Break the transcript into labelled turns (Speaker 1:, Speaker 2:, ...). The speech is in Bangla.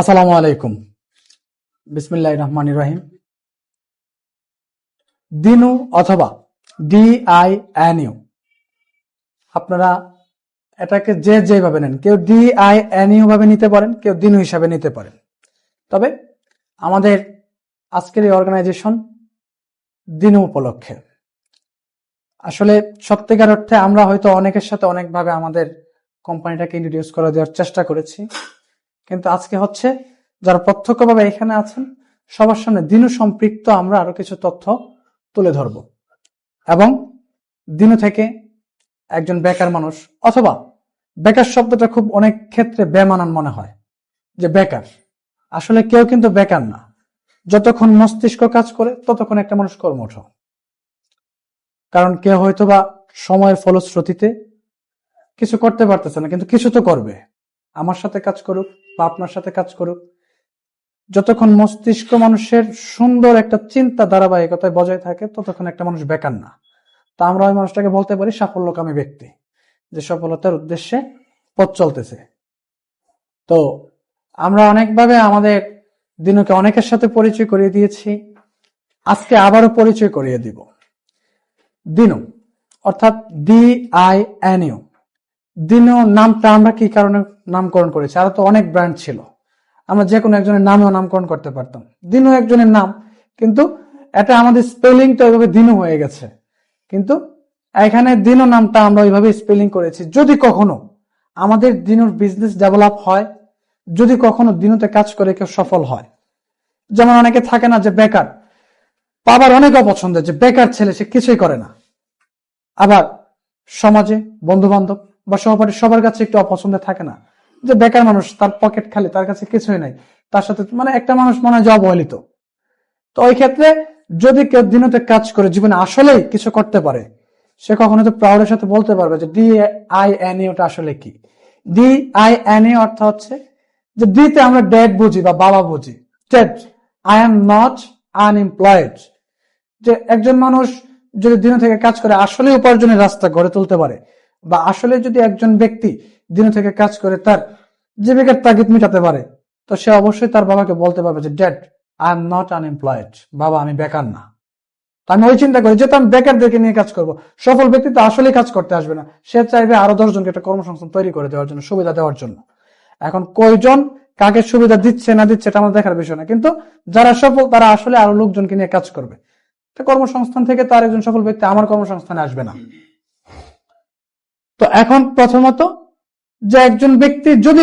Speaker 1: আসসালামু আলাইকুম। বিসমিল্লাহির রহমানির রহিম। দিনু অথবা DINU, আপনারা এটাকে যেভাবে নেন, কেউ DINU ভাবে নিতে পারেন, কেউ দিনু হিসাবে নিতে পারেন। তবে আমাদের আজকের এই অর্গানাইজেশন দিনু উপলক্ষে, আসলে সত্যিকার অর্থে আমরা হয়তো অনেকের সাথে অনেকভাবে আমাদের কোম্পানিটাকে ইন্ট্রোডিউস করে দেওয়ার চেষ্টা করেছি, কিন্তু আজকে হচ্ছে যারা প্রত্যক্ষভাবে এখানে আছেন সবার সামনে দিনু সম্পৃক্ত আমরা আরো কিছু তথ্য তুলে ধরব এবং দিনু থেকে একজন বেকার মানুষ, অথবা বেকার শব্দটা খুব অনেক ক্ষেত্রে বেমানান মনে হয় যে বেকার, আসলে কেউ কিন্তু বেকার না। যতক্ষণ মস্তিষ্ক কাজ করে ততক্ষণ একটা মানুষ কর্মঠ। কারণ কেউ হয়তোবা সময়ের ফলশ্রুতিতে কিছু করতে পারতেছে না, কিন্তু কিছু তো করবে। আমার সাথে কাজ করুক বা আপনার সাথে কাজ করুক, যতক্ষণ মস্তিষ্ক মানুষের সুন্দর একটা চিন্তা ধারাবাহিকতায় বজায় থাকে ততক্ষণ একটা মানুষ বেকার না। তা আমরা ওই মানুষটাকে বলতে পারি সাফল্যকামী ব্যক্তি, যে সফলতার উদ্দেশ্যে পথ চলতেছে। তো আমরা অনেকভাবে আমাদের দিনুকে অনেকের সাথে পরিচয় করিয়ে দিয়েছি, আজকে আবারও পরিচয় করিয়ে দিব। দিনু অর্থাৎ DINU, দিনু নামটা আমরা কি কারণে নামকরণ করেছি? আরো তো অনেক ব্র্যান্ড ছিল, আমরা যে কোনো একজনের নামেও নামকরণ করতে পারতাম। দিনু একজনের নাম, কিন্তু এটা আমাদের স্পেলিং তো ওইভাবে দিনু হয়ে গেছে, কিন্তু এখানে দিনু নামটা আমরা ওইভাবে স্পেলিং করেছি। যদি কখনো আমাদের দিনুর বিজনেস ডেভেলপ হয়, যদি কখনো দিনুতে কাজ করে কেউ সফল হয়, যেমন অনেকে থাকে না যে বেকার, বাবার অনেক অপছন্দ যে বেকার ছেলে, সে কিছুই করে না। আবার সমাজে বন্ধু বান্ধব বা সহপাঠী সবার কাছে একটু অপছন্দে থাকে না যে বেকার মানুষ, তার পকেট খালি, তার কাছে কিছুই নাই, তার সাথে মানে একটা মানুষ মনে হয় যে অবহেলিত। তো ওই ক্ষেত্রে যদি কেউ দিনতে কাজ করে জীবনে আসলেই কিছু করতে পারে, সে কখনো তো প্রাউডের সাথে বলতে পারবে যে DINU টা আসলে কি। DINU অর্থ হচ্ছে যে ডিতে আমরা ড্যাড বুঝি বা বাবা বুঝি, dad, I am not unemployed. যে একজন মানুষ যদি দিন থেকে কাজ করে আসলে উপার্জনের রাস্তা গড়ে তুলতে পারে, বা আসলে যদি একজন ব্যক্তি দিন থেকে কাজ করে তার জীবিকার তাগিদ মেটাতে পারে, তো সে অবশ্যই তার বাবাকে বলতে পারবে যে dad, I am not unemployed, বাবা আমি বেকার না। তো আমি ওই চিন্তা করি যে আমি বেকারদেরকে নিয়ে কাজ করব। সফল ব্যক্তি তো আসলে কাজ করতে আসবে না, সে চাইবে আরো 10 জনকে একটা কর্মসংস্থান তৈরি করে দেওয়ার জন্য, সুবিধা দেওয়ার জন্য। এখন কয়জন কাকে সুবিধা দিচ্ছে না দিচ্ছে এটা আমাদের দেখার বিষয় না, কিন্তু যারা সফল তারা আসলে আরো লোকজনকে নিয়ে কাজ করবে। কর্মসংস্থান থেকে তার একজন সফল ব্যক্তি আমার কর্মসংস্থানে আসবে না। তো এখন প্রথমত যে একজন ব্যক্তি যদি